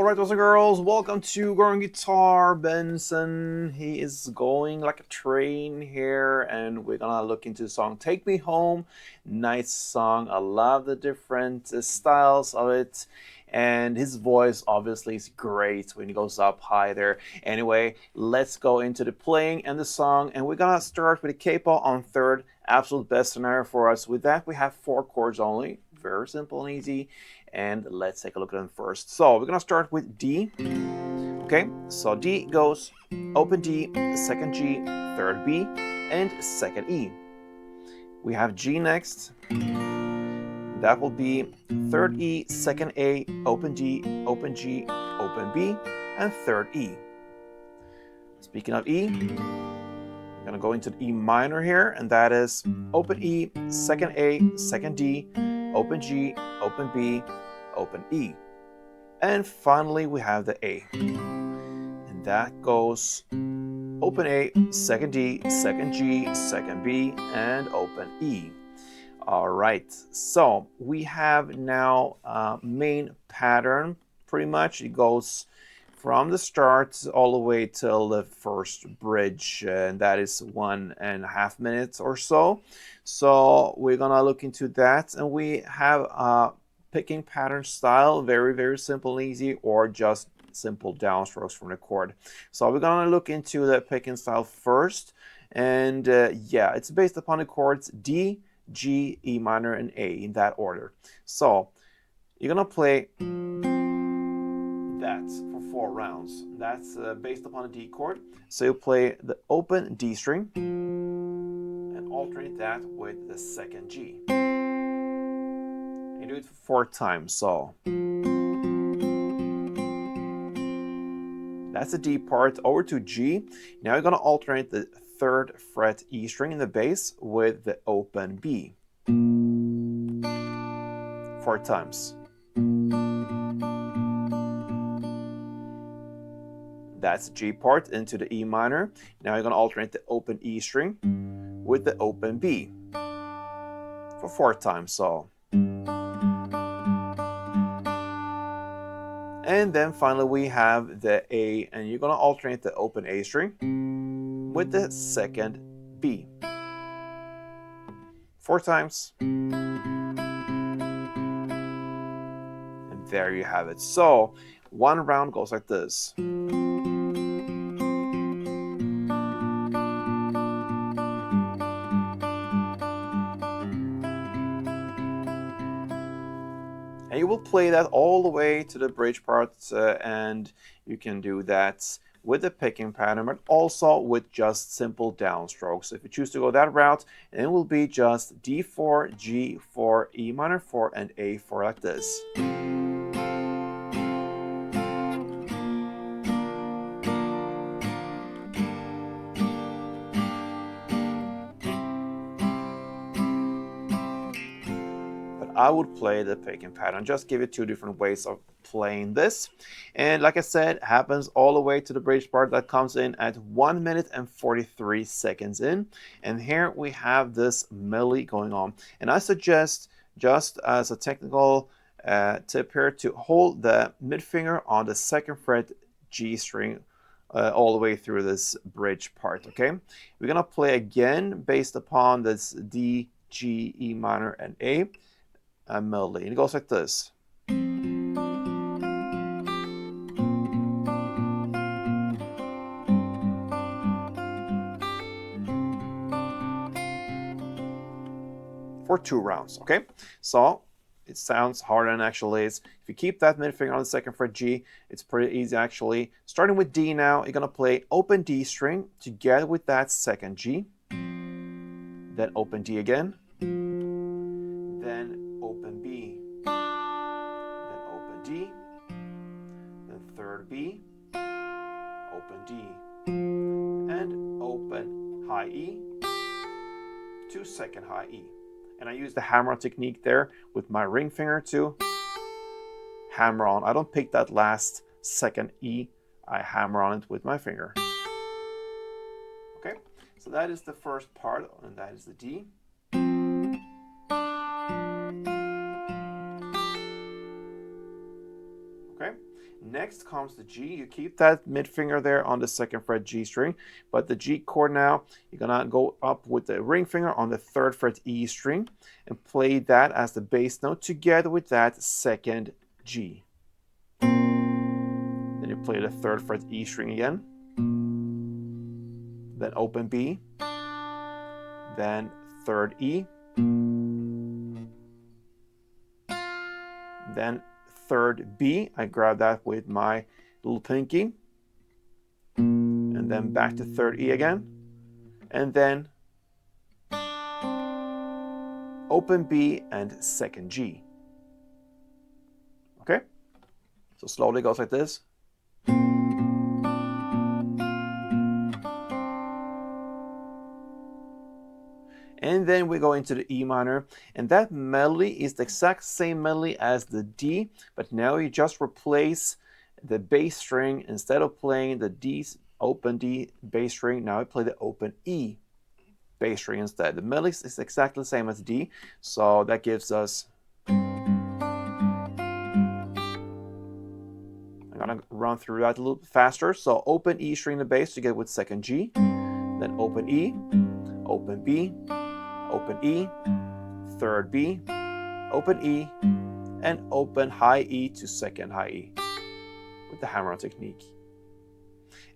Alright, boys and girls, welcome to Growing Guitar. Benson, he is going like a train here, and we're gonna look into the song Take Me Home. Nice song. I love the different styles of it, and his voice obviously is great when he goes up high there. Anyway, let's go into the playing and the song, and we're gonna start with a capo on third. Absolute best scenario for us. With that, we have 4 chords only. Very simple and easy. And let's take a look at them first. So we're gonna start with D. Okay, so D goes open D, second G, third B, and second E. We have G next. That will be third E, second A, open D, open G, open B, and third E. Speaking of E, I'm gonna go into the E minor here, and that is open E, second A, second D, open G, open B, open E. And finally we have the A. And that goes open A, second D, second G, second B, and open E. Alright, so we have now main pattern pretty much. It goes from the start all the way till the first bridge, and that is 1.5 minutes or so. So we're gonna look into that, and we have a picking pattern style, very simple and easy, or just simple downstrokes from the chord. So we're gonna look into the picking style first, and yeah, it's based upon the chords D, G, E minor, and A in that order. So you're gonna play that for 4 rounds. That's based upon a D chord. So you play the open D string and alternate that with the second G. You do it 4 times. So that's the D part. Over to G. Now you're gonna alternate the 3rd fret E string in the bass with the open B. 4 times. That's the G part into the E minor. Now you're going to alternate the open E string with the open B for 4 times. So, and then finally we have the A, and you're going to alternate the open A string with the second B 4 times. And there you have it. So one round goes like this. And you will play that all the way to the bridge parts, and you can do that with the picking pattern, but also with just simple downstrokes. If you choose to go that route, it will be just D4, G4, E minor 4, and A4 like this. I would play the picking pattern, just give it 2 different ways of playing this. And like I said, happens all the way to the bridge part that comes in at 1 minute and 43 seconds in. And here we have this melody going on. And I suggest, just as a technical tip here, to hold the mid finger on the 2nd fret G string all the way through this bridge part, okay? We're gonna play again based upon this D, G, E minor, and A. Melody, and it goes like this. For 2 rounds, okay? So it sounds harder than it actually is. If you keep that mid finger on the 2nd fret G, it's pretty easy actually. Starting with D now, you're gonna play open D string together with that 2nd G, then open D again, then open B, then open D, then 3rd B, open D, and open high E to 2nd high E. And I use the hammer-on technique there with my ring finger to hammer on. I don't pick that last 2nd E, I hammer on it with my finger. Okay, so that is the first part, and that is the D. Next comes the G. You keep that mid finger there on the 2nd fret G string, but the G chord now, you're gonna go up with the ring finger on the 3rd fret E string and play that as the bass note together with that 2nd G. Then you play the 3rd fret E string again, then open B, then 3rd E, then 3rd B. I grab that with my little pinky, and then back to 3rd E again, and then open B and 2nd G. Okay, so slowly goes like this. And then we go into the E minor, and that melody is the exact same melody as the D, but now you just replace the bass string. Instead of playing the D, open D bass string, now I play the open E bass string instead. The melody is exactly the same as D, so that gives us, I'm gonna run through that a little bit faster. So open E string the bass together with 2nd G, then open E, open B, open E, 3rd B, open E, and open high E to 2nd high E with the hammer-on technique.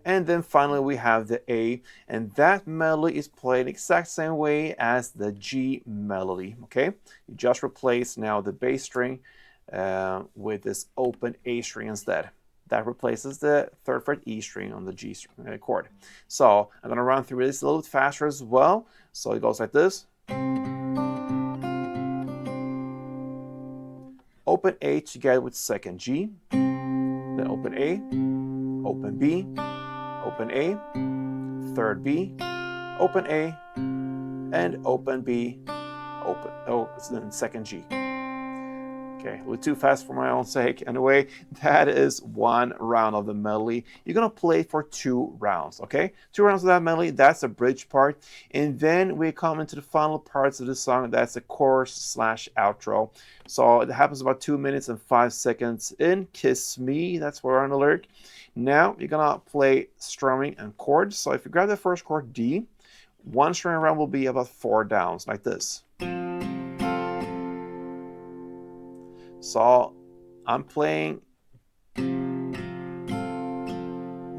And then finally we have the A, and that melody is played the exact same way as the G melody. Okay, you just replace now the bass string with this open A string instead. That replaces the 3rd fret E string on the G chord. So I'm gonna run through this a little bit faster as well. So it goes like this. Open A together with 2nd G, then open A, open B, open A, 3rd B, open A, and open B, then 2nd G. Okay, a little too fast for my own sake. Anyway, that is 1 round of the melody. You're gonna play for 2 rounds, okay? 2 rounds of that melody, that's the bridge part. And then we come into the final parts of the song, that's the chorus/outro. So it happens about 2 minutes and 5 seconds in Kiss Me, that's where we're on the lyric. Now you're gonna play strumming and chords. So if you grab the first chord, D, 1 string around will be about 4 downs, like this. So I'm playing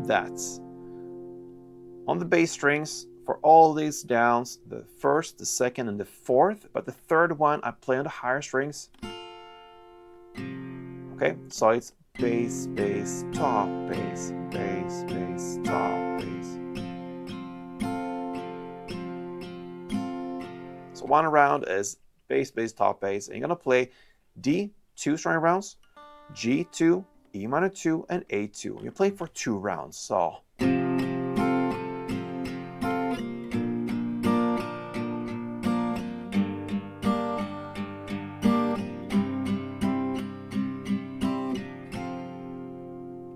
that. On the bass strings, for all these downs, the 1st, the 2nd, and the 4th, but the 3rd one I play on the higher strings. Okay, so it's bass, bass, top, bass, bass, bass, top, bass. So 1 round is bass, bass, top, bass, and you're gonna play D, 2 string rounds, G2, E minor 2, and A2. You're playing for 2 rounds, so.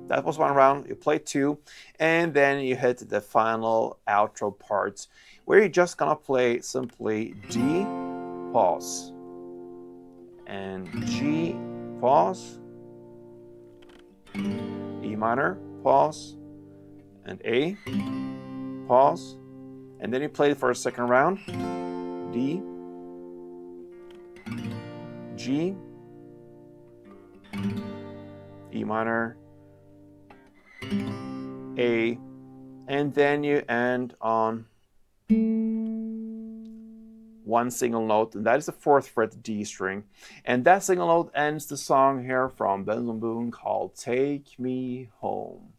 That was 1 round, you play 2, and then you hit the final outro parts where you're just gonna play simply D, pause, and G, pause, E minor, pause, and A, pause, and then you play it for a 2nd round, D, G, E minor, A, and then you end on 1 single note, and that is the 4th fret D string. And that single note ends the song here from Benson Boone called Take Me Home.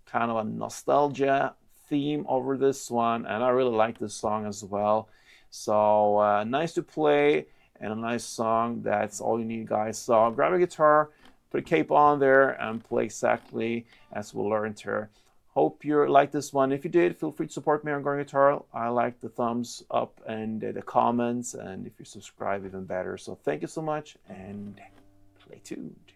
Kind of a nostalgia theme over this one, and I really like this song as well. So nice to play, and a nice song. That's all you need, guys. So grab a guitar, put a cape on there, and play exactly as we learned here. Hope you like this one. If you did, feel free to support me on Going Guitar. I like the thumbs up and the comments, and if you subscribe, even better. So thank you so much, and play tuned.